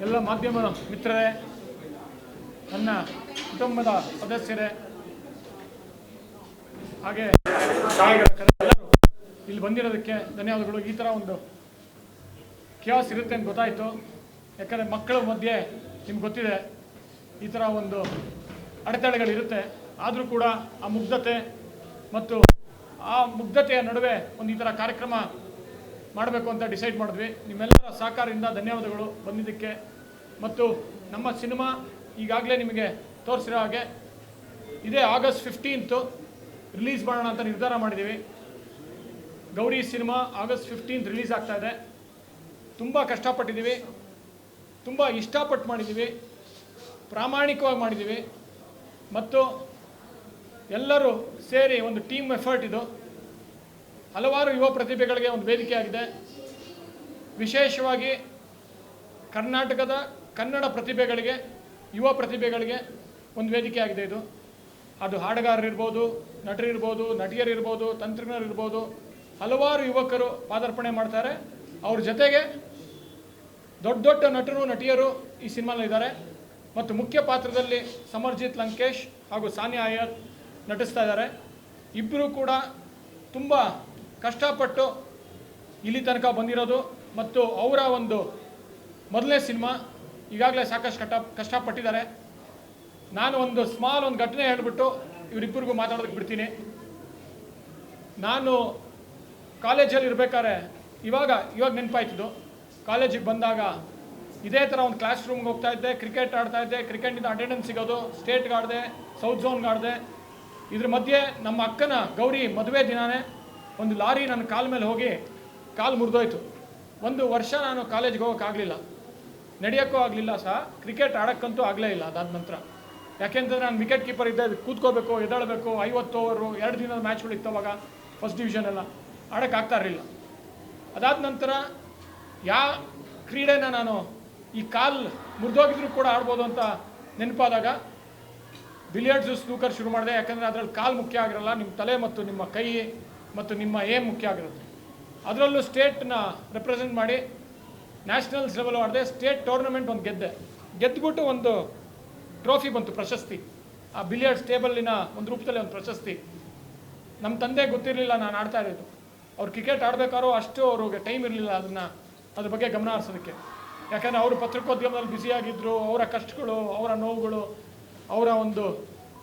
ಎಲ್ಲ ಮಾಧ್ಯಮ ಮಿತ್ರರೇ, ನನ್ನ ಕುಟುಂಬದ ಸದಸ್ಯರೇ, ಹಾಗೆ ಎಲ್ಲರೂ ಇಲ್ಲಿ ಬಂದಿರೋದಕ್ಕೆ ಧನ್ಯವಾದಗಳು. ಈ ಥರ ಒಂದು ಕ್ಯಾಸ್ ಇರುತ್ತೆ ಅಂತ ಗೊತ್ತಾಯಿತು. ಯಾಕಂದರೆ ಮಕ್ಕಳ ಮಧ್ಯೆ ನಿಮ್ಗೆ ಗೊತ್ತಿದೆ ಈ ಥರ ಒಂದು ಅಡೆತಡೆಗಳಿರುತ್ತೆ. ಆದರೂ ಕೂಡ ಆ ಮುಗ್ಧತೆ ಮತ್ತು ಆ ಮುಗ್ಧತೆಯ ನಡುವೆ ಒಂದು ಈ ಥರ ಕಾರ್ಯಕ್ರಮ ಮಾಡಬೇಕು ಅಂತ ಡಿಸೈಡ್ ಮಾಡಿದ್ವಿ. ನಿಮ್ಮೆಲ್ಲರ ಸಹಕಾರದಿಂದ ಧನ್ಯವಾದಗಳು ಬಂದಿದ್ದಕ್ಕೆ. ಮತ್ತು ನಮ್ಮ ಸಿನಿಮಾ ಈಗಾಗಲೇ ನಿಮಗೆ ತೋರಿಸಿರೋ ಹಾಗೆ ಇದೇ August 15 ರಿಲೀಸ್ ಮಾಡೋಣ ಅಂತ ನಿರ್ಧಾರ ಮಾಡಿದ್ದೀವಿ. ಗೌರಿ ಸಿನಿಮಾ August 15 ರಿಲೀಸ್ ಆಗ್ತಾ ಇದೆ. ತುಂಬ ಕಷ್ಟಪಟ್ಟಿದ್ದೀವಿ, ತುಂಬ ಇಷ್ಟಪಟ್ಟು ಮಾಡಿದ್ದೀವಿ, ಪ್ರಾಮಾಣಿಕವಾಗಿ ಮಾಡಿದ್ದೀವಿ ಮತ್ತು ಎಲ್ಲರೂ ಸೇರಿ ಒಂದು ಟೀಮ್ ಎಫರ್ಟ್ ಇದು. ಹಲವಾರು ಯುವ ಪ್ರತಿಭೆಗಳಿಗೆ ಒಂದು ವೇದಿಕೆ ಆಗಿದೆ. ವಿಶೇಷವಾಗಿ ಕರ್ನಾಟಕದ ಕನ್ನಡ ಪ್ರತಿಭೆಗಳಿಗೆ, ಯುವ ಪ್ರತಿಭೆಗಳಿಗೆ ಒಂದು ವೇದಿಕೆ ಆಗಿದೆ ಇದು. ಅದು ಹಾಡುಗಾರರಿರ್ಬೋದು, ನಟರಿರ್ಬೋದು, ನಟಿಯರಿರ್ಬೋದು, ತಂತ್ರಜ್ಞರಿರ್ಬೋದು, ಹಲವಾರು ಯುವಕರು ಪಾದಾರ್ಪಣೆ ಮಾಡ್ತಾರೆ. ಅವ್ರ ಜೊತೆಗೆ ದೊಡ್ಡ ದೊಡ್ಡ ನಟರು ನಟಿಯರು ಈ ಸಿನಿಮಾಲಿದ್ದಾರೆ. ಮತ್ತು ಮುಖ್ಯ ಪಾತ್ರದಲ್ಲಿ ಸಮರ್ಜಿತ್ ಲಂಕೇಶ್ ಹಾಗೂ ಸಾನಿಯಾ ಅಯ್ಯರ್ ನಟಿಸ್ತಾ ಇದ್ದಾರೆ. ಇಬ್ಬರು ಕೂಡ ತುಂಬ ಕಷ್ಟಪಟ್ಟು ಇಲ್ಲಿ ತನಕ ಬಂದಿರೋದು ಮತ್ತು ಅವರ ಒಂದು ಮೊದಲನೇ ಸಿನಿಮಾ ಈಗಾಗಲೇ ಸಾಕಷ್ಟು ಕಷ್ಟಪಟ್ಟಿದ್ದಾರೆ. ನಾನು ಒಂದು ಘಟನೆ ಹೇಳಿಬಿಟ್ಟು ಇವರಿಬ್ಬರಿಗೂ ಮಾತಾಡೋದಕ್ಕೆ ಬಿಡ್ತೀನಿ. ನಾನು ಕಾಲೇಜಲ್ಲಿ ಇರಬೇಕಾದ್ರೆ ಇವಾಗ ನೆನಪಾಯ್ತಿದ್ದು. ಕಾಲೇಜಿಗೆ ಬಂದಾಗ ಇದೇ ಥರ ಒಂದು ಕ್ಲಾಸ್ ರೂಮ್ಗೆ ಹೋಗ್ತಾ ಇದ್ದೆ, ಕ್ರಿಕೆಟ್ ಆಡ್ತಾ ಇದ್ದೆ. ಕ್ರಿಕೆಟಿಂದ ಅಟೆಂಡೆನ್ಸ್ ಸಿಗೋದು, ಸ್ಟೇಟ್ಗೆ ಆಡಿದೆ, ಸೌತ್ ಝೋನ್ಗೆ ಆಡಿದೆ. ಇದ್ರ ಮಧ್ಯೆ ನಮ್ಮ ಅಕ್ಕನ ಗೌರಿ ಮದುವೆ ದಿನಾನೇ ಒಂದು ಲಾರಿ ನನ್ನ ಕಾಲ ಮೇಲೆ ಹೋಗಿ ಕಾಲು ಮುರಿದೋಯ್ತು. 1 ವರ್ಷ ನಾನು ಕಾಲೇಜ್ಗೆ ಹೋಗೋಕ್ಕಾಗಲಿಲ್ಲ, ನಡೆಯೋಕ್ಕೂ ಆಗಲಿಲ್ಲ ಸಹ, ಕ್ರಿಕೆಟ್ ಆಡೋಕ್ಕಂತೂ ಆಗಲೇ ಇಲ್ಲ ಅದಾದ ನಂತರ. ಯಾಕೆಂತಂದರೆ ನಾನು ವಿಕೆಟ್ ಕೀಪರ್ ಇದ್ದೆ, ಕೂತ್ಕೋಬೇಕು, ಎದ್ದೇಳಬೇಕು. 50 ಓವರು 2 ದಿನದ ಮ್ಯಾಚ್ಗಳು ಇತ್ತು ಅವಾಗ, ಫಸ್ಟ್ ಡಿವಿಷನ್ ಎಲ್ಲ ಆಡೋಕ್ಕಾಗ್ತಾ ಇರಲಿಲ್ಲ. ಅದಾದ ನಂತರ ಕ್ರೀಡೆನ ನಾನು ಈ ಕಾಲು ಮುರಿದೋಗಿದ್ರು ಕೂಡ ಆಡ್ಬೋದು ಅಂತ ನೆನಪಾದಾಗ ಬಿಲಿಯರ್ಡ್ಸು, ಸ್ನೂಕರ್ ಶುರು ಮಾಡಿದೆ. ಯಾಕಂದರೆ ಅದರಲ್ಲಿ ಕಾಲು ಮುಖ್ಯ ಆಗಿರಲ್ಲ, ನಿಮ್ಮ ತಲೆ ಮತ್ತು ನಿಮ್ಮ ಕೈ ಮತ್ತು ನಿಮ್ಮ ಏಮ್ ಮುಖ್ಯ ಆಗಿರುತ್ತೆ. ಅದರಲ್ಲೂ ಸ್ಟೇಟ್ನ ರೆಪ್ರೆಸೆಂಟ್ ಮಾಡಿ ನ್ಯಾಷನಲ್ಸ್ ಲೆವೆಲ್ ಆಡಿದೆ. ಸ್ಟೇಟ್ ಟೂರ್ನಮೆಂಟ್ ಒಂದು ಗೆದ್ದುಬಿಟ್ಟು ಒಂದು ಟ್ರೋಫಿ ಬಂತು, ಪ್ರಶಸ್ತಿ. ಆ ಬಿಲಿಯರ್ಡ್ಸ್ ಟೇಬಲ್ಲಿನ ಒಂದು ರೂಪದಲ್ಲಿ ಒಂದು ಪ್ರಶಸ್ತಿ. ನಮ್ಮ ತಂದೆ ಗೊತ್ತಿರಲಿಲ್ಲ ನಾನು ಆಡ್ತಾ ಇರೋದು. ಅವ್ರು ಕ್ರಿಕೆಟ್ ಆಡಬೇಕಾದ್ರೂ ಅಷ್ಟು ಅವ್ರಿಗೆ ಟೈಮ್ ಇರಲಿಲ್ಲ ಅದ್ರ ಬಗ್ಗೆ ಗಮನ ಹರಿಸೋದಕ್ಕೆ. ಯಾಕಂದರೆ ಅವರು ಪತ್ರಿಕೋದ್ಯಮದಲ್ಲಿ ಬ್ಯುಸಿಯಾಗಿದ್ದರು. ಅವರ ಕಷ್ಟಗಳು, ಅವರ ನೋವುಗಳು, ಅವರ ಒಂದು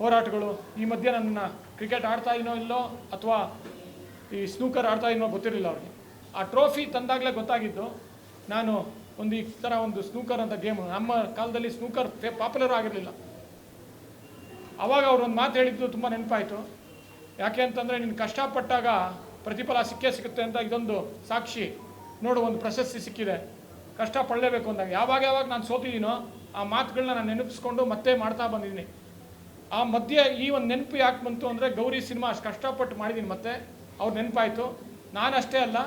ಹೋರಾಟಗಳು. ಈ ಮಧ್ಯೆ ನನ್ನ ಕ್ರಿಕೆಟ್ ಆಡ್ತಾ ಇಲ್ಲೋ ಅಥವಾ ಈ ಸ್ನೂಕರ್ ಆಡ್ತಾ ಗೊತ್ತಿರಲಿಲ್ಲ ಅವ್ರಿಗೆ. ಆ ಟ್ರೋಫಿ ತಂದಾಗಲೇ ಗೊತ್ತಾಗಿದ್ದು ನಾನು ಒಂದು ಈ ಥರ ಒಂದು ಸ್ನೂಕರ್ ಅಂತ ಗೇಮು, ನಮ್ಮ ಕಾಲದಲ್ಲಿ ಸ್ನೂಕರ್ ಪಾಪ್ಯುಲರ್ ಆಗಿರಲಿಲ್ಲ. ಆವಾಗ ಅವ್ರು ಒಂದು ಮಾತು ಹೇಳಿದ್ದು ತುಂಬ ನೆನಪಾಯಿತು. ಯಾಕೆ ಅಂತಂದರೆ ನೀನು ಕಷ್ಟಪಟ್ಟಾಗ ಪ್ರತಿಫಲ ಸಿಗುತ್ತೆ ಅಂತ ಇದೊಂದು ಸಾಕ್ಷಿ. ನೋಡು, ಒಂದು ಪ್ರಶಸ್ತಿ ಸಿಕ್ಕಿದೆ, ಕಷ್ಟಪಡಲೇಬೇಕು ಅಂದಾಗ. ಯಾವಾಗ ನಾನು ಸೋತಿದ್ದೀನೋ ಆ ಮಾತುಗಳನ್ನ ನಾನು ನೆನಪಿಸ್ಕೊಂಡು ಮತ್ತೆ ಮಾಡ್ತಾ ಬಂದಿದ್ದೀನಿ. ಆ ಮಧ್ಯೆ ಈ ಒಂದು ನೆನಪು ಯಾಕೆ ಬಂತು ಅಂದರೆ ಗೌರಿ ಸಿನಿಮಾ ಅಷ್ಟು ಕಷ್ಟಪಟ್ಟು ಮಾಡಿದ್ದೀನಿ. ಮತ್ತೆ ಅವ್ರು ನೆನಪಾಯಿತು. ನಾನಷ್ಟೇ ಅಲ್ಲ,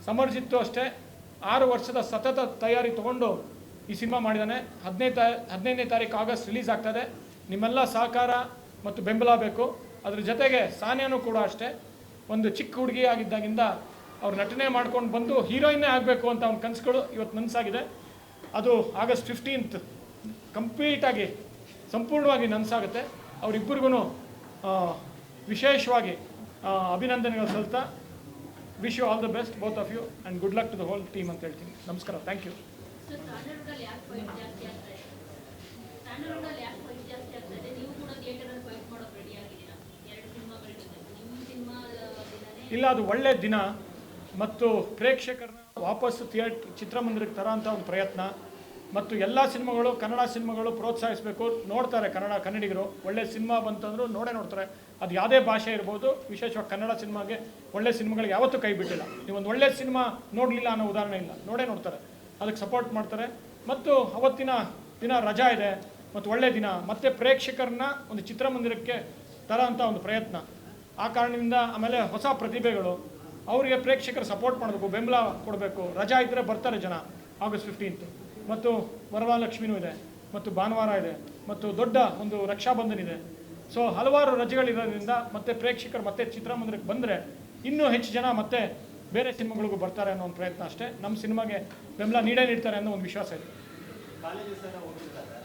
ಸಮರ್ಜಿತ್ತು ಅಷ್ಟೇ 6 ವರ್ಷದ ಸತತ ತಯಾರಿ ತೊಗೊಂಡು ಈ ಸಿನಿಮಾ ಮಾಡಿದ್ದಾನೆ. 15ನೇ ತಾರೀಕು ಆಗಸ್ಟ್ ರಿಲೀಸ್ ಆಗ್ತದೆ. ನಿಮ್ಮೆಲ್ಲ ಸಹಕಾರ ಮತ್ತು ಬೆಂಬಲ ಬೇಕು. ಅದ್ರ ಜೊತೆಗೆ ಸಾನಿಯಾನೂ ಕೂಡ ಅಷ್ಟೇ. ಒಂದು ಚಿಕ್ಕ ಹುಡುಗಿ ಆಗಿದ್ದಾಗಿಂದ ಅವ್ರು ನಟನೆ ಮಾಡ್ಕೊಂಡು ಬಂದು ಹೀರೋಯಿನ್ನೇ ಆಗಬೇಕು ಅಂತ ಅವ್ನ ಕನಸುಗಳು ಇವತ್ತು ನನಸಾಗಿದೆ. ಅದು August 15 ಕಂಪ್ಲೀಟಾಗಿ ಸಂಪೂರ್ಣವಾಗಿ ನನಸಾಗುತ್ತೆ. ಅವರಿಬ್ಬರಿಗೂ ವಿಶೇಷವಾಗಿ ಅಭಿನಂದನೆಗಳು ಸಲ್ತಾ wish you all the best both of you and good luck to the whole team ಅಂತ ಹೇಳ್ತೀನಿ. ನಮಸ್ಕಾರ, ಥ್ಯಾಂಕ್ ಯು. ಇಲ್ಲ, ಅದು ಒಳ್ಳೆಯ ದಿನ ಮತ್ತು ಪ್ರೇಕ್ಷಕರನ್ನ ವಾಪಸ್ಸು ಚಿತ್ರಮಂದಿರಕ್ಕೆ ತರೋ ಅಂಥ ಒಂದು ಪ್ರಯತ್ನ. ಮತ್ತು ಎಲ್ಲ ಸಿನಿಮಾಗಳು, ಕನ್ನಡ ಸಿನಿಮಾಗಳು ಪ್ರೋತ್ಸಾಹಿಸಬೇಕು. ನೋಡ್ತಾರೆ ಕನ್ನಡಿಗರು. ಒಳ್ಳೆ ಸಿನಿಮಾ ಬಂತಂದರೂ ನೋಡ್ತಾರೆ. ಅದು ಯಾವುದೇ ಭಾಷೆ ಇರ್ಬೋದು, ವಿಶೇಷವಾಗಿ ಕನ್ನಡ ಸಿನಿಮಾಗೆ, ಒಳ್ಳೆ ಸಿನಿಮಾಗಳಿಗೆ ಯಾವತ್ತೂ ಕೈ ಬಿಟ್ಟಿಲ್ಲ. ನೀವೊಂದು ಒಳ್ಳೆ ಸಿನಿಮಾ ನೋಡಲಿಲ್ಲ ಅನ್ನೋ ಉದಾಹರಣೆ ಇಲ್ಲ, ನೋಡ್ತಾರೆ. ಅದಕ್ಕೆ ಸಪೋರ್ಟ್ ಮಾಡ್ತಾರೆ. ಮತ್ತು ಅವತ್ತಿನ ದಿನ ರಜಾ ಇದೆ ಮತ್ತು ಒಳ್ಳೆ ದಿನ. ಮತ್ತು ಪ್ರೇಕ್ಷಕರನ್ನ ಒಂದು ಚಿತ್ರಮಂದಿರಕ್ಕೆ ತರೋ ಅಂಥ ಒಂದು ಪ್ರಯತ್ನ. ಆ ಕಾರಣದಿಂದ ಆಮೇಲೆ ಹೊಸ ಪ್ರತಿಭೆಗಳು, ಅವರಿಗೆ ಪ್ರೇಕ್ಷಕರು ಸಪೋರ್ಟ್ ಮಾಡಬೇಕು, ಬೆಂಬಲ ಕೊಡಬೇಕು. ರಜಾ ಇದ್ದರೆ ಬರ್ತಾರೆ ಜನ. August 15 ಮತ್ತು ವರಮಹಾಲಕ್ಷ್ಮಿನೂ ಇದೆ ಮತ್ತು ಭಾನುವಾರ ಇದೆ ಮತ್ತು ದೊಡ್ಡ ಒಂದು ರಕ್ಷಾಬಂಧನ ಇದೆ. ಸೊ ಹಲವಾರು ರಜೆಗಳಿರೋದ್ರಿಂದ ಮತ್ತೆ ಪ್ರೇಕ್ಷಕರು ಮತ್ತೆ ಚಿತ್ರಮಂದಿರಕ್ಕೆ ಬಂದರೆ ಇನ್ನೂ ಹೆಚ್ಚು ಜನ ಮತ್ತೆ ಬೇರೆ ಸಿನಿಮಾಗಳಿಗೂ ಬರ್ತಾರೆ ಅನ್ನೋ ಒಂದು ಪ್ರಯತ್ನ ಅಷ್ಟೇ. ನಮ್ಮ ಸಿನಿಮಾಗೆ ಬೆಂಬಲ ನೀಡ್ತಾರೆ ಅನ್ನೋ ಒಂದು ವಿಶ್ವಾಸ ಇದೆ. ಕಾಲೇಜಸ್ ಎಲ್ಲ ಹೋಗಿರ್ತಾರೆ,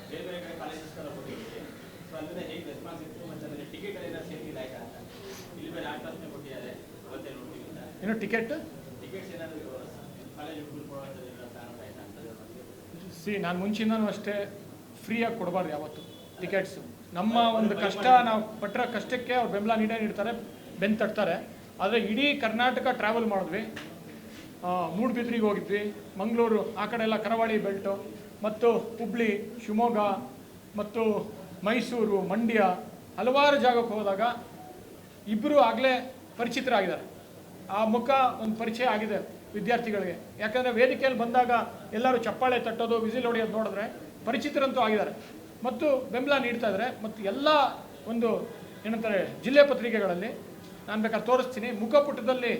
ಬೇರೆ ಬೇರೆ ಕಡೆ ಕಾಲೇಜಸ್ ಎಲ್ಲ ಹೋಗಿರ್ತೀವಿ. ಸೊ ಅಲ್ಲಿಂದ ಹೇಗೆ ರೆಸ್ಪಾನ್ಸ್ ಇತ್ತು ಮತ್ತು ಅದರಲ್ಲಿ ಟಿಕೆಟ್ ಎಲ್ಲ ಸೇರಿಲ್ಲ ಆಯ್ತಾ ಅಂತ. ಇಲ್ಲಿ ಬೇರೆ ಆಟೋಸ್ನೇ ಕೊಟ್ಟಿದ್ದಾರೆ, ಅವತ್ತೇ ನೋಡ್ತೀವಿ ಅಂತ. ಏನು ಟಿಕೆಟ್ಸ್ ಏನಾದರೂ ಕಾಲೇಜ್ ಹುಡುಗರು ಕೊಡುವಂಥದ್ದು ಪ್ಲಾನ್ ಆಯ್ತಾ ಅಂತ. ನಾನು ಮುಂಚಿಂದನೂ ಅಷ್ಟೇ ಫ್ರೀಯಾಗಿ ಕೊಡಬಾರ್ದು ಯಾವತ್ತು ಟಿಕೆಟ್ಸು. ನಮ್ಮ ಒಂದು ಕಷ್ಟ, ನಾವು ಪಟ್ಟಿರೋ ಕಷ್ಟಕ್ಕೆ ಅವ್ರು ಬೆಂಬಲ ನೀಡ್ತಾರೆ, ಬೆನ್ನು ತಟ್ತಾರೆ. ಆದರೆ ಇಡೀ ಕರ್ನಾಟಕ ಟ್ರಾವೆಲ್ ಮಾಡಿದ್ವಿ. ಮೂಡುಬಿದ್ರಿಗೆ ಹೋಗಿದ್ವಿ, ಮಂಗಳೂರು ಆ ಕಡೆ ಎಲ್ಲ ಕರಾವಳಿ ಬೆಲ್ಟು, ಮತ್ತು ಹುಬ್ಳಿ, ಶಿವಮೊಗ್ಗ ಮತ್ತು ಮೈಸೂರು, ಮಂಡ್ಯ, ಹಲವಾರು ಜಾಗಕ್ಕೆ ಹೋದಾಗ ಇಬ್ಬರು ಆಗಲೇ ಪರಿಚಿತರಾಗಿದ್ದಾರೆ. ಆ ಮುಖ ಒಂದು ಪರಿಚಯ ಆಗಿದೆ ವಿದ್ಯಾರ್ಥಿಗಳಿಗೆ. ಯಾಕಂದರೆ ವೇದಿಕೆಯಲ್ಲಿ ಬಂದಾಗ ಎಲ್ಲರೂ ಚಪ್ಪಾಳೆ ತಟ್ಟೋದು, ವಿಸಿಲ್ ಹೊಡೆಯೋದು ನೋಡಿದ್ರೆ ಪರಿಚಿತರಂತೂ ಆಗಿದ್ದಾರೆ ಮತ್ತು ಬೆಂಬಲ ನೀಡ್ತಾ ಇದ್ದಾರೆ. ಮತ್ತು ಎಲ್ಲ ಒಂದು ಏನಂತಾರೆ ಜಿಲ್ಲೆ ಪತ್ರಿಕೆಗಳಲ್ಲಿ ನಾನು ಬೇಕಾದ್ರೆ ತೋರಿಸ್ತೀನಿ, ಮುಖಪುಟದಲ್ಲಿ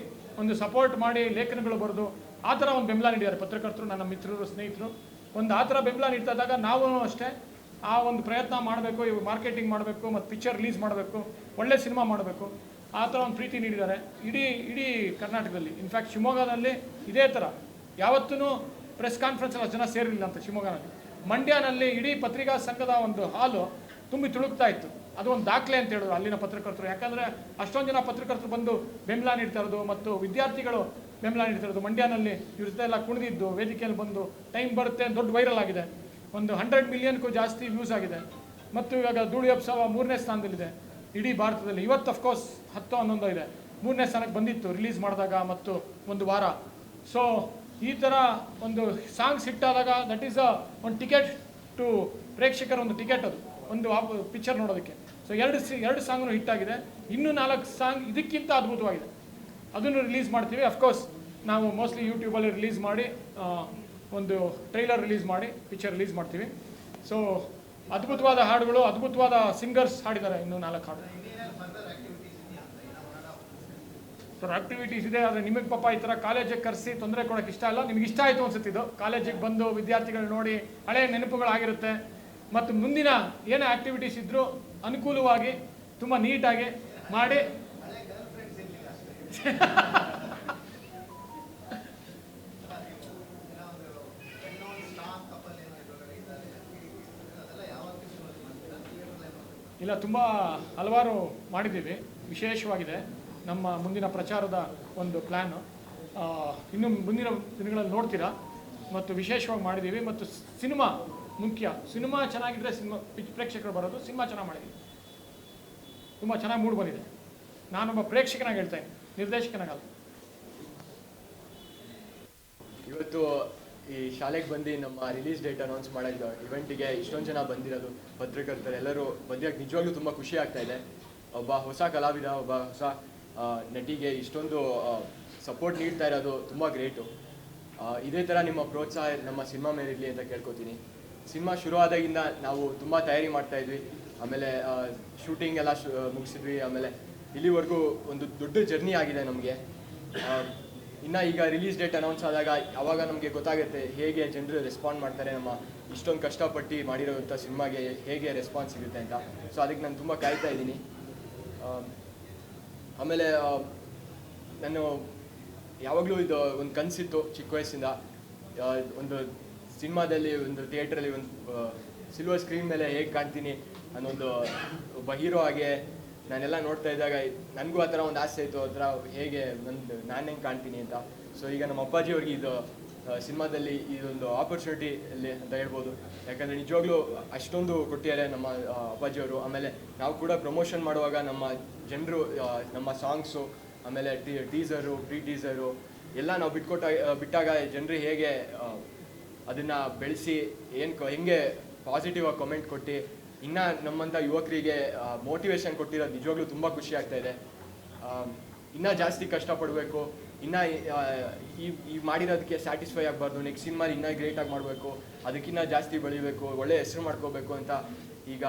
ಒಂದು ಸಪೋರ್ಟ್ ಮಾಡಿ ಲೇಖನಗಳು ಬರೆದು ಆ ಥರ ಒಂದು ಬೆಂಬಲ ನೀಡಿದ್ದಾರೆ ಪತ್ರಕರ್ತರು, ನನ್ನ ಮಿತ್ರರು, ಸ್ನೇಹಿತರು. ಒಂದು ಆ ಥರ ಬೆಂಬಲ ನೀಡ್ತಾ ಇದ್ದಾಗ ನಾವು ಅಷ್ಟೇ ಆ ಒಂದು ಪ್ರಯತ್ನ ಮಾಡಬೇಕು, ಇವು ಮಾರ್ಕೆಟಿಂಗ್ ಮಾಡಬೇಕು ಮತ್ತು ಪಿಕ್ಚರ್ ರಿಲೀಸ್ ಮಾಡಬೇಕು, ಒಳ್ಳೆ ಸಿನಿಮಾ ಮಾಡಬೇಕು, ಆ ಥರ ಒಂದು ಪ್ರೀತಿ ನೀಡಿದ್ದಾರೆ ಇಡೀ ಕರ್ನಾಟಕದಲ್ಲಿ. ಇನ್ಫ್ಯಾಕ್ಟ್ ಶಿವಮೊಗ್ಗದಲ್ಲಿ ಇದೇ ಥರ ಯಾವತ್ತೂ ಪ್ರೆಸ್ ಕಾನ್ಫರೆನ್ಸಲ್ಲಿ ಜನ ಸೇರಿರಲಿಲ್ಲ ಅಂತ ಶಿವಮೊಗ್ಗನಲ್ಲಿ. ಮಂಡ್ಯನಲ್ಲಿ ಇಡೀ ಪತ್ರಿಕಾ ಸಂಘದ ಒಂದು ಹಾಲು ತುಂಬಿ ತುಳುಕ್ತಾ ಇತ್ತು. ಅದು ಒಂದು ದಾಖಲೆ ಅಂತ ಹೇಳಿದ್ರು ಅಲ್ಲಿನ ಪತ್ರಕರ್ತರು. ಯಾಕಂದರೆ ಅಷ್ಟೊಂದು ಜನ ಪತ್ರಕರ್ತರು ಬಂದು ಬೆಂಬಲ ನೀಡ್ತಾ ಇರೋದು ಮತ್ತು ವಿದ್ಯಾರ್ಥಿಗಳು ಬೆಂಬಲ ನೀಡ್ತಾ ಇರೋದು. ಮಂಡ್ಯನಲ್ಲಿ ಇವ್ರ ಜೊತೆ ಎಲ್ಲ ಕುಣಿದಿದ್ದು, ವೇದಿಕೆಯಲ್ಲಿ ಬಂದು ಟೈಮ್ ಬರುತ್ತೆ ದೊಡ್ಡ ವೈರಲ್ ಆಗಿದೆ. ಒಂದು 100 ಮಿಲಿಯನ್ಗೂ ಜಾಸ್ತಿ ವ್ಯೂಸ್ ಆಗಿದೆ. ಮತ್ತು ಇವಾಗ ಧೂಳಿ ಉತ್ಸವ 3ನೇ ಸ್ಥಾನದಲ್ಲಿದೆ ಇಡೀ ಭಾರತದಲ್ಲಿ. ಇವತ್ತು ಅಫ್ಕೋರ್ಸ್ 10-11 ಇದೆ, 3ನೇ ಸ್ಥಾನಕ್ಕೆ ಬಂದಿತ್ತು ರಿಲೀಸ್ ಮಾಡಿದಾಗ ಮತ್ತು ಒಂದು ವಾರ. ಸೊ ಈ ಥರ ಒಂದು ಸಾಂಗ್ಸ್ ಹಿಟ್ಟಾದಾಗ ದಟ್ ಈಸ್ ಒಂದು ಟಿಕೆಟ್ ಟು ಪ್ರೇಕ್ಷಕರ ಒಂದು ಟಿಕೆಟ್, ಅದು ಒಂದು ಪಿಕ್ಚರ್ ನೋಡೋದಕ್ಕೆ. ಸೊ ಎರಡು ಸಾಂಗ್ನು ಹಿಟ್ಟಾಗಿದೆ. ಇನ್ನೂ 4 ಸಾಂಗ್ ಇದಕ್ಕಿಂತ ಅದ್ಭುತವಾಗಿದೆ, ಅದನ್ನು ರಿಲೀಸ್ ಮಾಡ್ತೀವಿ. ಅಫ್ಕೋರ್ಸ್ ನಾವು ಮೋಸ್ಟ್ಲಿ ಯೂಟ್ಯೂಬಲ್ಲಿ ರಿಲೀಸ್ ಮಾಡಿ ಒಂದು ಟ್ರೈಲರ್ ರಿಲೀಸ್ ಮಾಡಿ ಪಿಕ್ಚರ್ ರಿಲೀಸ್ ಮಾಡ್ತೀವಿ. ಸೊ ಅದ್ಭುತವಾದ ಹಾಡುಗಳು, ಅದ್ಭುತವಾದ ಸಿಂಗರ್ಸ್ ಹಾಡಿದ್ದಾರೆ. ಇನ್ನೂ 4 ಹಾಡು. ಸರ್ ಆಕ್ಟಿವಿಟೀಸ್ ಇದೆ, ಆದರೆ ನಿಮಗೆ ಪಾಪ ಈ ಥರ ಕಾಲೇಜಿಗೆ ಕರೆಸಿ ತೊಂದರೆ ಕೊಡೋಕ್ಕೆ ಇಷ್ಟ ಇಲ್ಲ. ನಿಮ್ಗೆ ಇಷ್ಟ ಆಯಿತು ಅನ್ಸುತ್ತಿದ್ದು ಕಾಲೇಜಿಗೆ ಬಂದು ವಿದ್ಯಾರ್ಥಿಗಳು ನೋಡಿ ಹಳೆಯ ನೆನಪುಗಳಾಗಿರುತ್ತೆ. ಮತ್ತು ಮುಂದಿನ ಏನೇ ಆ್ಯಕ್ಟಿವಿಟೀಸ್ ಇದ್ದರೂ ಅನುಕೂಲವಾಗಿ ತುಂಬ ನೀಟಾಗಿ ಮಾಡಿ ಇಲ್ಲ, ತುಂಬ ಹಲವಾರು ಮಾಡಿದ್ದೀವಿ. ವಿಶೇಷವಾಗಿದೆ ನಮ್ಮ ಮುಂದಿನ ಪ್ರಚಾರದ ಒಂದು ಪ್ಲ್ಯಾನು. ಇನ್ನು ಮುಂದಿನ ದಿನಗಳಲ್ಲಿ ನೋಡ್ತೀರಾ. ಮತ್ತು ವಿಶೇಷವಾಗಿ ಮಾಡಿದ್ದೀವಿ. ಮತ್ತು ಸಿನಿಮಾ ಮುಖ್ಯ. ಸಿನಿಮಾ ಚೆನ್ನಾಗಿದ್ದರೆ ಪ್ರೇಕ್ಷಕರು ಬರೋದು. ಸಿನಿಮಾ ಚೆನ್ನಾಗಿ ಮಾಡಿದ್ದೀವಿ, ತುಂಬ ಚೆನ್ನಾಗಿ ಮೂಡ್ ಬಂದಿದೆ. ನಾನೊಬ್ಬ ಪ್ರೇಕ್ಷಕನಾಗಿ ಹೇಳ್ತೇನೆ, ನಿರ್ದೇಶಕನಾಗಲ್ಲ. ಇವತ್ತು ಈ ಶಾಲೆಗೆ ಬಂದು ನಮ್ಮ ರಿಲೀಸ್ ಡೇಟ್ ಅನೌನ್ಸ್ ಮಾಡಿದ್ದು ಇವೆಂಟಿಗೆ ಇಷ್ಟೊಂದು ಜನ ಬಂದಿರೋದು ಪತ್ರಕರ್ತರು ಎಲ್ಲರೂ ಬಂದಿರೋಕ್ಕೆ ನಿಜವಾಗ್ಲೂ ತುಂಬ ಖುಷಿ ಆಗ್ತಾ ಇದೆ. ಒಬ್ಬ ಹೊಸ ಕಲಾವಿದ, ಒಬ್ಬ ಹೊಸ ನಟಿಗೆ ಇಷ್ಟೊಂದು ಸಪೋರ್ಟ್ ನೀಡ್ತಾ ಇರೋದು ತುಂಬ ಗ್ರೇಟು. ಇದೇ ಥರ ನಿಮ್ಮ ಪ್ರೋತ್ಸಾಹ ನಮ್ಮ ಸಿನಿಮಾ ಮೇಲೆ ಇರಲಿ ಅಂತ ಕೇಳ್ಕೊತೀನಿ. ಸಿನಿಮಾ ಶುರುವಾದಾಗಿಂದ ನಾವು ತುಂಬ ತಯಾರಿ ಮಾಡ್ತಾಯಿದ್ವಿ. ಆಮೇಲೆ ಶೂಟಿಂಗ್ ಎಲ್ಲ ಮುಗಿಸಿದ್ವಿ. ಆಮೇಲೆ ಇಲ್ಲಿವರೆಗೂ ಒಂದು ದೊಡ್ಡ ಜರ್ನಿ ಆಗಿದೆ ನಮಗೆ. ಇನ್ನು ಈಗ ರಿಲೀಸ್ ಡೇಟ್ ಅನೌನ್ಸ್ ಆದಾಗ ಆವಾಗ ನಮಗೆ ಗೊತ್ತಾಗುತ್ತೆ ಹೇಗೆ ಜನರು ರೆಸ್ಪಾಂಡ್ ಮಾಡ್ತಾರೆ, ನಮ್ಮ ಇಷ್ಟೊಂದು ಕಷ್ಟಪಟ್ಟು ಮಾಡಿರೋಂಥ ಸಿನಿಮಾಗೆ ಹೇಗೆ ರೆಸ್ಪಾನ್ಸ್ ಸಿಗುತ್ತೆ ಅಂತ. ಸೊ ಅದಕ್ಕೆ ನಾನು ತುಂಬ ಕಾಯ್ತಾ ಇದ್ದೀನಿ. ಆಮೇಲೆ ನಾನು ಯಾವಾಗಲೂ ಇದು ಒಂದು ಕನಸಿತ್ತು ಚಿಕ್ಕ ವಯಸ್ಸಿಂದ, ಒಂದು ಸಿನಿಮಾದಲ್ಲಿ ಒಂದು ಥಿಯೇಟ್ರಲ್ಲಿ ಒಂದು ಸಿಲ್ವರ್ ಸ್ಕ್ರೀನ್ ಮೇಲೆ ಹೇಗೆ ಕಾಣ್ತೀನಿ ಅನ್ನೊಂದು ಒಬ್ಬ ಹೀರೋ ಆಗಿ ನಾನೆಲ್ಲ ನೋಡ್ತಾ ಇದ್ದಾಗ ನನಗೂ ಆ ಥರ ಒಂದು ಆಸೆ ಇತ್ತು, ಆ ಥರ ಹೇಗೆ ನಾನು ಹೆಂಗೆ ಕಾಣ್ತೀನಿ ಅಂತ. ಸೊ ಈಗ ನಮ್ಮ ಅಪ್ಪಾಜಿಯವ್ರಿಗೆ ಇದು ಸಿನಿಮಾದಲ್ಲಿ ಇದೊಂದು ಆಪರ್ಚುನಿಟಿ ಅಲ್ಲಿ ಅಂತ ಹೇಳ್ಬೋದು. ಯಾಕಂದರೆ ನಿಜವಾಗ್ಲೂ ಅಷ್ಟೊಂದು ಕೊಟ್ಟಿದ್ದಾರೆ ನಮ್ಮ ಅಪ್ಪಾಜಿಯವರು. ಆಮೇಲೆ ನಾವು ಕೂಡ ಪ್ರಮೋಷನ್ ಮಾಡುವಾಗ ನಮ್ಮ ಜನರು ನಮ್ಮ ಸಾಂಗ್ಸು, ಆಮೇಲೆ ಟೀಸರು, ಪ್ರೀ ಟೀಸರು ಎಲ್ಲ ನಾವು ಬಿಟ್ಟಾಗ ಜನರು ಹೇಗೆ ಅದನ್ನು ಬೆಳೆಸಿ ಹೆಂಗೆ ಪಾಸಿಟಿವ್ ಆಗಿ ಕಮೆಂಟ್ ಕೊಟ್ಟು ಇನ್ನು ನಮ್ಮಂಥ ಯುವಕರಿಗೆ ಮೋಟಿವೇಶನ್ ಕೊಟ್ಟಿರೋದು ನಿಜವಾಗ್ಲೂ ತುಂಬ ಖುಷಿ ಆಗ್ತಾಯಿದೆ. ಇನ್ನೂ ಜಾಸ್ತಿ ಕಷ್ಟಪಡಬೇಕು, ಇನ್ನು ಈ ಮಾಡಿರೋದಕ್ಕೆ ಸ್ಯಾಟಿಸ್ಫೈ ಆಗಬಾರ್ದು, ನೆಕ್ಸ್ಟ್ ಸಿನಿಮಾ ಇನ್ನೂ ಗ್ರೇಟಾಗಿ ಮಾಡಬೇಕು, ಅದಕ್ಕಿಂತ ಜಾಸ್ತಿ ಬೆಳಿಬೇಕು, ಒಳ್ಳೆ ಹೆಸರು ಮಾಡ್ಕೋಬೇಕು ಅಂತ ಈಗ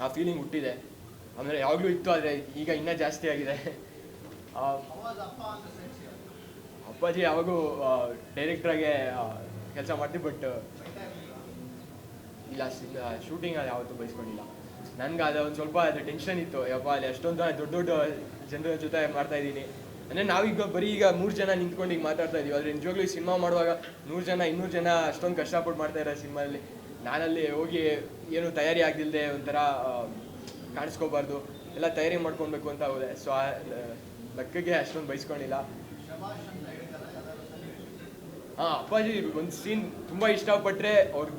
ಆ ಫೀಲಿಂಗ್ ಹುಟ್ಟಿದೆ. ಆಮೇಲೆ ಯಾವಾಗಲೂ ಇತ್ತು, ಆದರೆ ಈಗ ಇನ್ನೂ ಜಾಸ್ತಿ ಆಗಿದೆ. ಅಪ್ಪಾಜಿ ಯಾವಾಗೂ ಡೈರೆಕ್ಟ್ರಾಗೆ ಕೆಲಸ ಮಾಡ್ತೀವಿ, ಬಟ್ ಇಲ್ಲ ಶೂಟಿಂಗಲ್ಲಿ ಯಾವತ್ತೂ ಬಯಸ್ಕೊಂಡಿಲ್ಲ. ನನಗೆ ಅದು ಒಂದು ಸ್ವಲ್ಪ ಅದು ಟೆನ್ಷನ್ ಇತ್ತು. ಯಪ್ಪ ಅಲ್ಲಿ ಅಷ್ಟೊಂದು ದೊಡ್ಡ ಜನರ ಜೊತೆ ಮಾಡ್ತಾಯಿದ್ದೀನಿ, ಅಂದರೆ ನಾವೀಗ ಬರೀ ಈಗ 3 ಜನ ನಿಂತ್ಕೊಂಡು ಈಗ ಮಾತಾಡ್ತಾ ಇದೀವಿ, ಆದರೆ ನಿಜವಾಗ್ಲೂ ಈ ಸಿನಿಮಾ ಮಾಡುವಾಗ 100 ಜನ 200 ಜನ ಅಷ್ಟೊಂದು ಕಷ್ಟಪಟ್ಟು ಮಾಡ್ತಾ ಇರೋ ಸಿನಿಮಾದಲ್ಲಿ ನಾನಲ್ಲಿ ಹೋಗಿ ಏನು ತಯಾರಿ ಆಗದಿಲ್ಲದೆ ಒಂಥರ ಕಾಣಿಸ್ಕೋಬಾರ್ದು, ಎಲ್ಲ ತಯಾರಿ ಮಾಡ್ಕೊಬೇಕು ಅಂತ ಹೋದೆ. ಸೊ ಆ ಲೆಕ್ಕಕ್ಕೆ ಅಷ್ಟೊಂದು ಬಯಸ್ಕೊಂಡಿಲ್ಲ. ಹಾಂ, ಅಪ್ಪಾಜಿ ಒಂದು ಸೀನ್ ತುಂಬ ಇಷ್ಟಪಟ್ಟರೆ ಅವ್ರು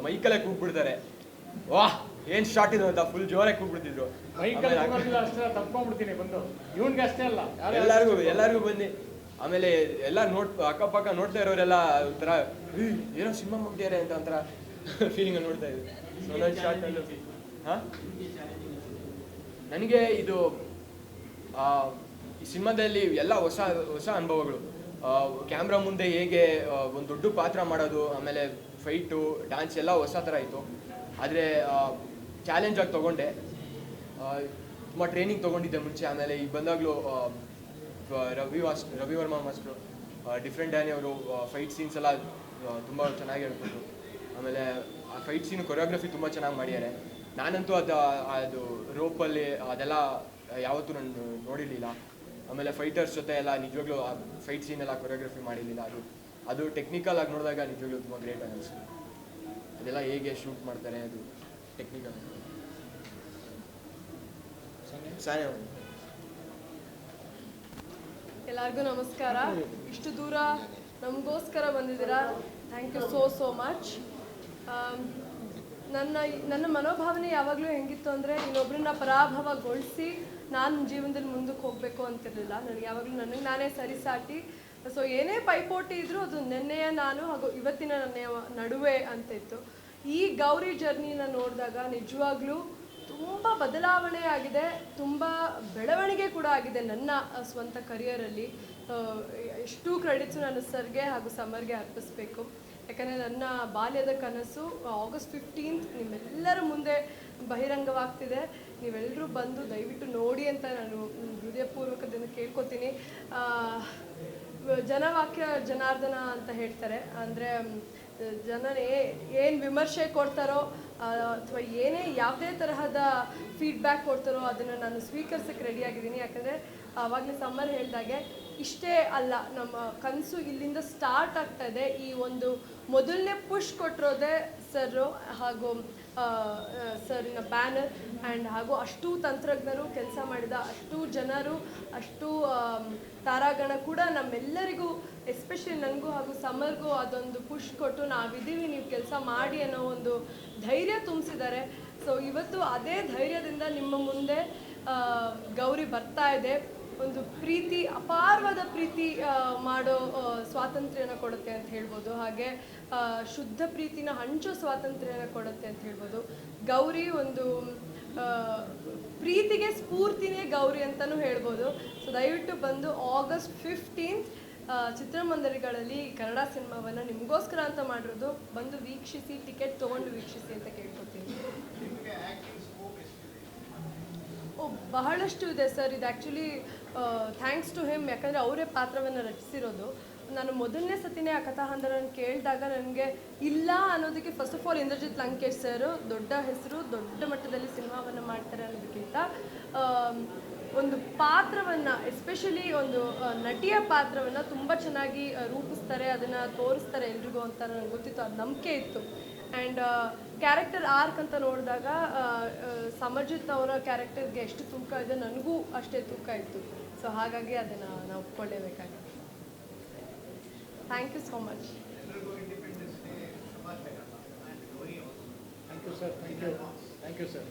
ಮೈಕಲ್ಲೇ ಕೂಗ್ಬಿಡ್ತಾರೆ, ವಾಹ್ ಏನು ಶಾರ್ಟ್ ಇದು ಅಂತ ಫುಲ್ ಜೋರಾಗಿ ಕೂಗ್ಬಿಡ್ತಿದ್ರು. ಅಷ್ಟೇ ತಪ್ಕೊಂಡ್ಬಿಡ್ತೀನಿ ಬಂದು, ಇವನ್ಗೆ ಅಷ್ಟೇ ಅಲ್ಲ ಎಲ್ಲರಿಗೂ ಬಂದು ಆಮೇಲೆ ಎಲ್ಲ ಅಕ್ಕಪಕ್ಕ ನೋಡ್ತಾ ಇರೋರೆಲ್ಲ ಒಂಥರ ಏನೋ ಸಿನಿಮಾ ಮಾಡ್ತಿದ್ದಾರೆ ಅಂತ ಒಂಥರ ಫೀಲಿಂಗ್ ನೋಡ್ತಾ ಇದ್ವಿ. ಒಂದೊಂದು ಶಾರ್ಟ್ ಅಲ್ಲೂ ಹಾಂ, ನನಗೆ ಇದು ಈ ಸಿನಿಮಾದಲ್ಲಿ ಎಲ್ಲ ಹೊಸ ಹೊಸ ಅನುಭವಗಳು. ಕ್ಯಾಮ್ರಾ ಮುಂದೆ ಹೇಗೆ ಒಂದು ದೊಡ್ಡ ಪಾತ್ರ ಮಾಡೋದು, ಆಮೇಲೆ ಫೈಟು ಡ್ಯಾನ್ಸ್ ಎಲ್ಲ ಹೊಸ ಥರ ಇತ್ತು. ಆದರೆ ಚಾಲೆಂಜ್ ಆಗಿ ತೊಗೊಂಡೆ, ತುಂಬ ಟ್ರೈನಿಂಗ್ ತೊಗೊಂಡಿದ್ದೆ ಮುಂಚೆ. ಆಮೇಲೆ ಈಗ ಬಂದಾಗಲೂ Ravi Varma master, different Danny ಅವರು ಫೈಟ್ ಸೀನ್ಸ್ ಎಲ್ಲ ತುಂಬ ಚೆನ್ನಾಗಿ ಹೇಳ್ಕೊಟ್ರು. ಆಮೇಲೆ ಆ ಫೈಟ್ ಸೀನ್ ಕೊರಿಯೋಗ್ರಫಿ ತುಂಬ ಚೆನ್ನಾಗಿ ಮಾಡಿದ್ದಾರೆ. ನಾನಂತೂ ಅದು ರೋಪಲ್ಲಿ ಅದೆಲ್ಲ ಯಾವತ್ತೂ ನಾನು ನೋಡಿರಲಿಲ್ಲ. ಆಮೇಲೆ ಫೈಟರ್ಸ್ ಜೊತೆ ಎಲ್ಲ ನಿಜವಾಗ್ಲೂ ಆ ಫೈಟ್ ಸೀನ್ ಎಲ್ಲ ಕೊರಿಯೋಗ್ರಫಿ ಮಾಡಿರಲಿಲ್ಲ. ಅದು ಟೆಕ್ನಿಕಲ್ ಆಗಿ ನೋಡಿದಾಗ ನಿಜವಾಗ್ಲೂ ತುಂಬ ಗ್ರೇಟ್ ಅನ್ನಿಸ್ತು. ಅದೆಲ್ಲ ಹೇಗೆ ಶೂಟ್ ಮಾಡ್ತಾರೆ, ಅದು ಟೆಕ್ನಿಕಲ್. ಸಾನೆ ಎಲ್ಲರಿಗೂ ನಮಸ್ಕಾರ. ಇಷ್ಟು ದೂರ ನಮಗೋಸ್ಕರ ಬಂದಿದ್ದೀರಾ, ಥ್ಯಾಂಕ್ ಯು ಸೋ ಮಚ್. ನನ್ನ ಮನೋಭಾವನೆ ಯಾವಾಗಲೂ ಹೆಂಗಿತ್ತು ಅಂದರೆ, ಇನ್ನೊಬ್ಬರನ್ನ ಪರಾಭವಗೊಳಿಸಿ ನಾನು ಜೀವನದಲ್ಲಿ ಮುಂದಕ್ಕೆ ಹೋಗಬೇಕು ಅಂತಿರಲಿಲ್ಲ. ನನಗೆ ಯಾವಾಗಲೂ ನನಗೆ ನಾನೇ ಸರಿಸಾಟಿ. ಸೊ ಏನೇ ಪೈಪೋಟಿ ಇದ್ದರೂ ಅದು ನೆನ್ನೆಯ ನಾನು ಹಾಗೂ ಇವತ್ತಿನ ನನ್ನ ನಡುವೆ ಅಂತ ಇತ್ತು. ಈ ಗೌರಿ ಜರ್ನಿನ ನೋಡಿದಾಗ ನಿಜವಾಗ್ಲೂ ತುಂಬ ಬದಲಾವಣೆ ಆಗಿದೆ, ತುಂಬ ಬೆಳವಣಿಗೆ ಕೂಡ ಆಗಿದೆ ನನ್ನ ಸ್ವಂತ ಕರಿಯರಲ್ಲಿ. ಎಷ್ಟು ಕ್ರೆಡಿಟ್ಸು ನನ್ನ ಸರ್ಗೆ ಹಾಗೂ ಸಮರ್ಗೆ ಅರ್ಪಿಸ್ಬೇಕು. ಯಾಕಂದರೆ ನನ್ನ ಬಾಲ್ಯದ ಕನಸು ಆಗಸ್ಟ್ 15 ನಿಮ್ಮೆಲ್ಲರ ಮುಂದೆ ಬಹಿರಂಗವಾಗ್ತಿದೆ. ನೀವೆಲ್ಲರೂ ಬಂದು ದಯವಿಟ್ಟು ನೋಡಿ ಅಂತ ನಾನು ಹೃದಯಪೂರ್ವಕದಿಂದ ಕೇಳ್ಕೊತೀನಿ. ಜನವಾಕ್ಯ ಜನಾರ್ದನ ಅಂತ ಹೇಳ್ತಾರೆ. ಅಂದರೆ ಜನನೇ ಏನು ವಿಮರ್ಶೆ ಕೊಡ್ತಾರೋ ಅಥವಾ ಯಾವುದೇ ತರಹದ ಫೀಡ್ಬ್ಯಾಕ್ ಕೊಡ್ತಾರೋ ಅದನ್ನು ನಾನು ಸ್ವೀಕರಿಸೋಕ್ಕೆ ರೆಡಿಯಾಗಿದ್ದೀನಿ. ಯಾಕಂದರೆ ಆವಾಗಲೇ ಸಮ್ಮರ್ ಹೇಳಿದಾಗೆ ಇಷ್ಟೇ ಅಲ್ಲ, ನಮ್ಮ ಕನಸು ಇಲ್ಲಿಂದ ಸ್ಟಾರ್ಟ್ ಆಗ್ತಾ ಇದೆ. ಈ ಒಂದು ಮೊದಲನೇ ಪುಷ್ ಕೊಟ್ಟಿರೋದೇ ಸರ್ರು ಹಾಗೂ ಸರಿನ ಬ್ಯಾನರ್ ಆ್ಯಂಡ್ ಹಾಗೂ ಅಷ್ಟು ತಂತ್ರಜ್ಞರು ಕೆಲಸ ಮಾಡಿದ ಅಷ್ಟು ಜನರು, ಅಷ್ಟು ತಾರಾಗಣ ಕೂಡ ನಮ್ಮೆಲ್ಲರಿಗೂ, ಎಸ್ಪೆಷಲಿ ನನಗೂ ಹಾಗೂ ಸಮರ್ಗೂ ಅದೊಂದು ಪುಷ್ ಕೊಟ್ಟು ನಾವಿದ್ದೀವಿ, ನೀವು ಕೆಲಸ ಮಾಡಿ ಅನ್ನೋ ಒಂದು ಧೈರ್ಯ ತುಂಬಿಸಿದ್ದಾರೆ. ಸೊ ಇವತ್ತು ಅದೇ ಧೈರ್ಯದಿಂದ ನಿಮ್ಮ ಮುಂದೆ ಗೌರಿ ಬರ್ತಾ ಇದೆ. ಒಂದು ಪ್ರೀತಿ, ಅಪಾರವಾದ ಪ್ರೀತಿ ಮಾಡೋ ಸ್ವಾತಂತ್ರ್ಯನ ಕೊಡುತ್ತೆ ಅಂತ ಹೇಳ್ಬೋದು. ಹಾಗೆ ಶುದ್ಧ ಪ್ರೀತಿನ ಹಂಚೋ ಸ್ವಾತಂತ್ರ್ಯನ ಕೊಡುತ್ತೆ ಅಂತ ಹೇಳ್ಬೋದು. ಗೌರಿ ಒಂದು ಪ್ರೀತಿಗೆ ಸ್ಫೂರ್ತಿನೇ ಗೌರಿ ಅಂತಲೂ ಹೇಳ್ಬೋದು. ಸೊ ದಯವಿಟ್ಟು ಬಂದು ಆಗಸ್ಟ್ 15 ಚಿತ್ರಮಂದಿರಗಳಲ್ಲಿ ಕನ್ನಡ ಸಿನಿಮಾವನ್ನು ನಿಮಗೋಸ್ಕರ ಅಂತ ಮಾಡಿರೋದು, ಬಂದು ವೀಕ್ಷಿಸಿ, ಟಿಕೆಟ್ ತೊಗೊಂಡು ವೀಕ್ಷಿಸಿ ಅಂತ ಕೇಳ್ಕೊತೀನಿ. ಬಹಳಷ್ಟು ಇದೆ ಸರ್. ಇದು ಆ್ಯಕ್ಚುಲಿ ಥ್ಯಾಂಕ್ಸ್ ಟು ಹಿಮ್. ಯಾಕಂದರೆ ಅವರೇ ಪಾತ್ರವನ್ನು ರಚಿಸಿರೋದು. ನಾನು ಮೊದಲನೇ ಸತಿನೇ ಆ ಕಥಾಹಂದರನ್ನು ಕೇಳಿದಾಗ ನನಗೆ ಇಲ್ಲ ಅನ್ನೋದಕ್ಕೆ first of all Indrajit Lankesh sir ದೊಡ್ಡ ಹೆಸರು, ದೊಡ್ಡ ಮಟ್ಟದಲ್ಲಿ ಸಿನಿಮಾವನ್ನು ಮಾಡ್ತಾರೆ ಅನ್ನೋದಕ್ಕಿಂತ ಒಂದು ಪಾತ್ರವನ್ನು, ಎಸ್ಪೆಷಲಿ ಒಂದು ನಟಿಯ ಪಾತ್ರವನ್ನು ತುಂಬ ಚೆನ್ನಾಗಿ ರೂಪಿಸ್ತಾರೆ, ಅದನ್ನು ತೋರಿಸ್ತಾರೆ ಎಲ್ರಿಗೂ ಅಂತ ನನಗೆ ಗೊತ್ತಿತ್ತು, ಅದು ನಂಬಿಕೆ ಇತ್ತು. ಆ್ಯಂಡ್ ಕ್ಯಾರೆಕ್ಟರ್ ಆರ್ಕ್ ಅಂತ ನೋಡಿದಾಗ ಸಮರ್ಜಿತ್ ಅವರ ಕ್ಯಾರೆಕ್ಟರ್ಗೆ ಎಷ್ಟು ತೂಕ ಇದೆ, ನನಗೂ ಅಷ್ಟೇ ತೂಕ ಇತ್ತು. ಸೊ ಹಾಗಾಗಿ ಅದನ್ನು ನಾವು ಒಪ್ಕೊಳ್ಳೇಬೇಕಾಗಿದೆ. Thank you so much. Thank you sir. Thank you sir.